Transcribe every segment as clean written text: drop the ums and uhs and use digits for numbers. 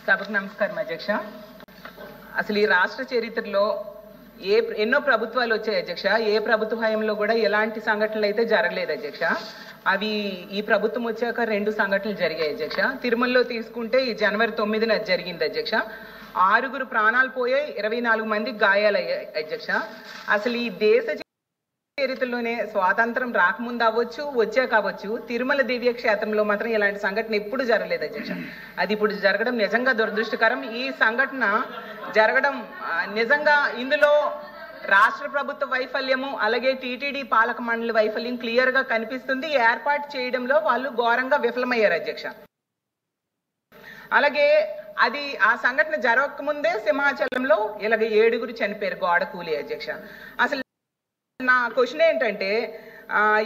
సభకు నమస్కారం అధ్యక్ష. అసలు ఈ రాష్ట్ర చరిత్రలో ఎన్నో ప్రభుత్వాలు వచ్చాయి అధ్యక్ష. ఏ ప్రభుత్వ హయాంలో కూడా ఎలాంటి సంఘటనలు అయితే జరగలేదు అధ్యక్ష. అవి ఈ ప్రభుత్వం వచ్చాక 2 సంఘటనలు జరిగాయి అధ్యక్ష. తిరుమలలో తీసుకుంటే ఈ జనవరి 9న జరిగింది అధ్యక్ష. 6 ప్రాణాలు పోయాయి, 24 మంది గాయాలయ్యాయి అధ్యక్ష. అసలు ఈ దేశ చరిత్రలోనే స్వాతంత్రం రాకముందు అవ్వచ్చు, వచ్చాక అవ్వచ్చు, తిరుమల దివ్య క్షేత్రంలో మాత్రం ఇలాంటి సంఘటన ఎప్పుడు జరగలేదు అధ్యక్ష. అది ఇప్పుడు జరగడం నిజంగా దురదృష్టకరం. ఈ సంఘటన జరగడం నిజంగా ఇందులో రాష్ట్ర ప్రభుత్వ వైఫల్యము, అలాగే టీటీడీ పాలక మండలి వైఫల్యం క్లియర్ గా కనిపిస్తుంది. ఏర్పాటు చేయడంలో వాళ్ళు ఘోరంగా విఫలమయ్యారు అధ్యక్ష. అలాగే అది ఆ సంఘటన జరగకముందే సింహాచలంలో ఇలాగ 7 చనిపోయారు గోడ కూలి అధ్యక్ష. అసలు నా క్వశ్చన్ ఏంటంటే,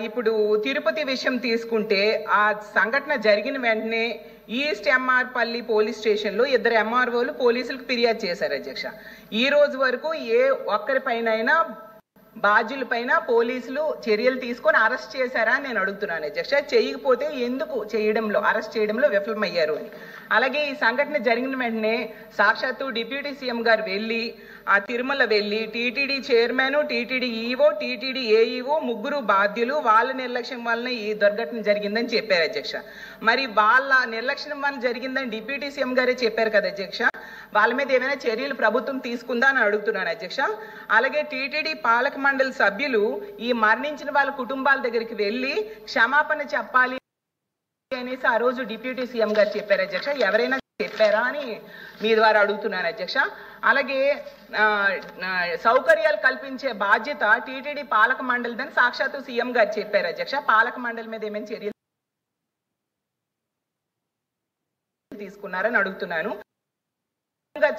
ఇప్పుడు తిరుపతి విషయం తీసుకుంటే ఆ సంఘటన జరిగిన వెంటనే ఈస్ట్ ఎంఆర్ పల్లి పోలీస్ స్టేషన్లో 2 ఎంఆర్ఓలు పోలీసులకు ఫిర్యాదు చేశారు అధ్యక్ష. ఈ రోజు వరకు ఏ ఒక్కరిపైన బాధ్యులపైన పోలీసులు చర్యలు తీసుకొని అరెస్ట్ చేశారా అని నేను అడుగుతున్నాను అధ్యక్ష. చేయకపోతే ఎందుకు అరెస్ట్ చేయడంలో విఫలమయ్యారు అని. అలాగే ఈ సంఘటన జరిగిన వెంటనే సాక్షాత్తు డిప్యూటీ సీఎం గారు వెళ్ళి ఆ తిరుమల వెళ్ళి TTD chairman, TTD EO, TTD AEO 3 బాధ్యులు వాళ్ళ నిర్లక్ష్యం వలన ఈ దుర్ఘటన జరిగిందని చెప్పారు అధ్యక్ష. మరి వాళ్ళ నిర్లక్ష్యం వల్ల జరిగిందని డిప్యూటీ సీఎం గారే చెప్పారు కదా అధ్యక్ష. వాళ్ళ మీద ఏమైనా చర్యలు ప్రభుత్వం తీసుకుందా అని అడుగుతున్నాను అధ్యక్ష. అలాగే టీటీడీ పాలక మండలి సభ్యులు ఈ మరణించిన వాళ్ళ కుటుంబాల దగ్గరికి వెళ్ళి క్షమాపణ చెప్పాలి అనేసి ఆ రోజు డిప్యూటీ సీఎం గారు చెప్పారు అధ్యక్ష. ఎవరైనా చెప్పారా అని మీ ద్వారా అడుగుతున్నాను అధ్యక్ష. అలాగే సౌకర్యాలు కల్పించే బాధ్యత టీటీడీ పాలక మండలిదని సాక్షాత్తు సీఎం గారు చెప్పారు అధ్యక్ష. పాలక మండలి మీద ఏమైనా చర్యలు తీసుకున్నారని అడుగుతున్నాను.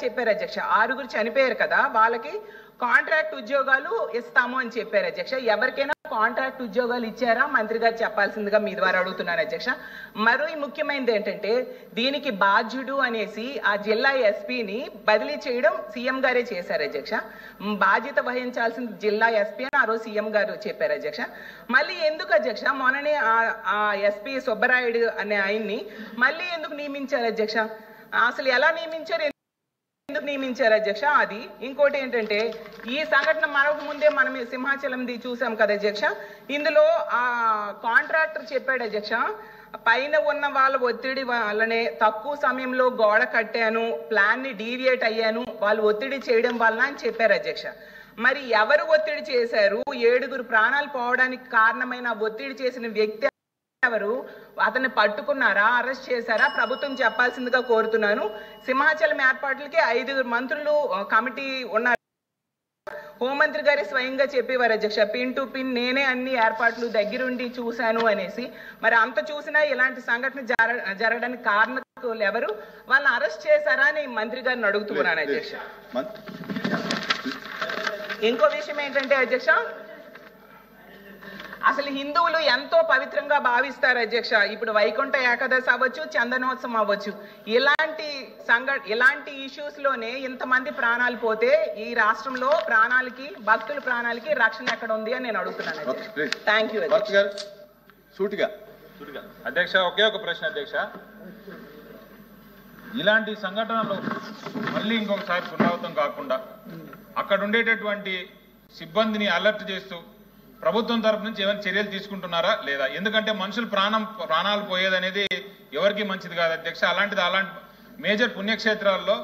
చెప్పారు అధ్యక్ష. 6 చనిపోయారు కదా, వాళ్ళకి కాంట్రాక్ట్ ఉద్యోగాలు ఇస్తాము అని చెప్పారు అధ్యక్ష. ఎవరికైనా కాంట్రాక్ట్ ఉద్యోగాలు ఇచ్చారా మంత్రి గారు చెప్పాల్సిందిగా మీ ద్వారా అడుగుతున్నాను అధ్యక్ష. మరో ముఖ్యమైనది ఏంటంటే, దీనికి బాధ్యుడు అనేసి ఆ జిల్లా ఎస్పీని బదిలీ చేయడం సీఎం గారే చేశారు అధ్యక్ష. బాధ్యత వహించాల్సిన జిల్లా ఎస్పీ అని ఆ రోజు సీఎం గారు చెప్పారు అధ్యక్ష. మళ్ళీ ఎందుకు అధ్యక్ష మొన్ననే ఆ ఎస్పీ సుబ్బరాయుడు అనే ఆయన్ని మళ్ళీ ఎందుకు నియమించారు అధ్యక్ష? అసలు ఎలా నియమించారు, ఎందుకు నియమించారు అధ్యక్ష? అది ఇంకోటి ఏంటంటే, ఈ సంఘటన మరొక ముందే మనం సింహాచలంది చూసాం కదా అధ్యక్ష. ఇందులో ఆ కాంట్రాక్టర్ చెప్పాడు అధ్యక్ష, పైన ఉన్న వాళ్ళ ఒత్తిడి వల్లనే తక్కువ సమయంలో గోడ కట్టాను, ప్లాన్ ని డీవియేట్ అయ్యాను, వాళ్ళు ఒత్తిడి చేయడం వలన అని చెప్పారు అధ్యక్ష. మరి ఎవరు ఒత్తిడి చేశారు? 7 ప్రాణాలు పోవడానికి కారణమైన ఒత్తిడి చేసిన వ్యక్తి ఎవరు? అతన్ని పట్టుకున్నారా, అరెస్ట్ చేశారా? ప్రభుత్వం చెప్పాల్సిందిగా కోరుతున్నాను. సింహాచలం ఏర్పాట్లకి 5 మంత్రులు కమిటీ ఉన్నారు. హోంమంత్రి గారి స్వయంగా చెప్పేవారు అధ్యక్ష, పిన్ టు పిన్ నేనే అన్ని ఏర్పాట్లు దగ్గరుండి చూశాను అనేసి. మరి అంత చూసినా ఇలాంటి సంఘటన జరగడానికి కారణకులు ఎవరు? వాళ్ళని అరెస్ట్ చేశారా అని మంత్రి గారిని అడుగుతున్నాను అధ్యక్ష. ఇంకో విషయం ఏంటంటే అధ్యక్ష, అసలు హిందువులు ఎంతో పవిత్రంగా భావిస్తారు అధ్యక్ష. ఇప్పుడు వైకుంఠ ఏకాదశి అవ్వచ్చు, చందనోత్సవం అవ్వచ్చు, ఇలాంటి ఇష్యూస్ లోనే ఇంతమంది ప్రాణాలు పోతే ఈ రాష్ట్రంలో భక్తుల ప్రాణాలకి రక్షణ ఎక్కడ ఉంది అని నేను అడుగుతున్నాను. థ్యాంక్ యూ అధ్యక్ష. ఒకే ఒక ప్రశ్న అధ్యక్ష, ఇలాంటి సంఘటనలు మళ్ళీ ఇంకొకసారి పునరావృతం కాకుండా అక్కడ ఉండేటటువంటి సిబ్బందిని అలర్ట్ చేస్తూ ప్రభుత్వం తరఫు నుంచి ఏమైనా చర్యలు తీసుకుంటున్నారా లేదా? ఎందుకంటే మనుషులు ప్రాణాలు పోయేదనేది ఎవరికి మంచిది కాదు అధ్యక్ష. అలాంటి మేజర్ పుణ్యక్షేత్రాల్లో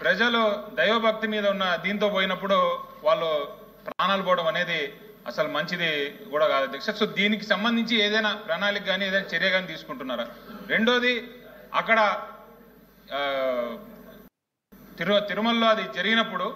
ప్రజలు దైవభక్తి మీద ఉన్న దీంతో పోయినప్పుడు వాళ్ళు ప్రాణాలు పోవడం అనేది అసలు మంచిది కూడా కాదు అధ్యక్ష. సో దీనికి సంబంధించి ఏదైనా ప్రణాళిక కానీ ఏదైనా చర్య కానీ తీసుకుంటున్నారా? రెండోది, అక్కడ తిరుమలలో అది జరిగినప్పుడు